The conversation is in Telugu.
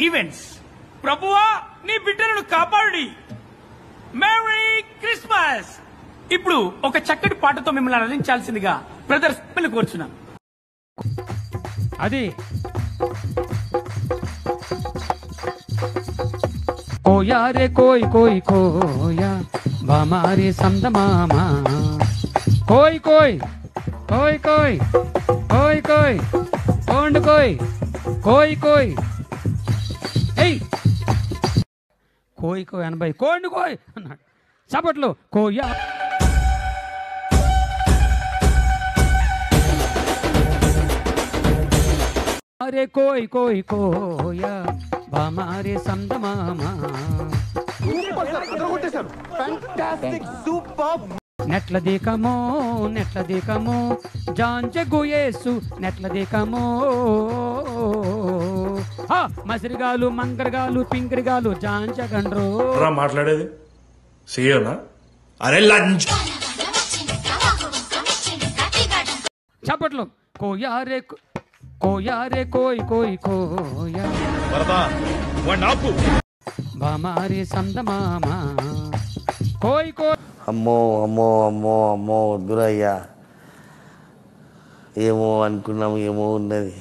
ఈవెంట్స్. ప్రభువా నీ బిడ్డలను కాపాడి. Merry Christmas. ఇప్పుడు ఒక చక్కటి పాటతో మిమ్మల్ని ఆరాధించాల్సిందిగా బ్రదర్స్ మిమ్మల్ని కోరుచున్నాను. అది కోయా రే కోయ్ కోయ్ కోయా బామారే సందమామా కోయ్ కోయ్ కోయ్ కోయ్ కోయ్ కోయ్ కోండు కోయ్ కోయ్ కోయ్ ఏయ్ కోయ్ కోయ్ అనబై కోండు కోయ్ అన్నాడు. చప్పట్లు. కోయా అరే కోయ్ కోయ్ కోయా బామారే సందమామా నెట్ల దేకమో జాంచె గుయేసు నెట్ల దేకమో మసిరిగాలు మంగరగాలు పింకరిగాలు జాంచగండ్రో మాట్లాడేది సీయోనా? అరే లంచ్. చప్పట్లు. కోయారే కోయారే కోయ్ కోయ్ కోయా బామారే సందమామా కోయ్ కోయ్. అమ్మో అమ్మో అమ్మో అమ్మో వద్దురయ్యా. ఏమో అనుకున్నాము, ఏమో ఉన్నది.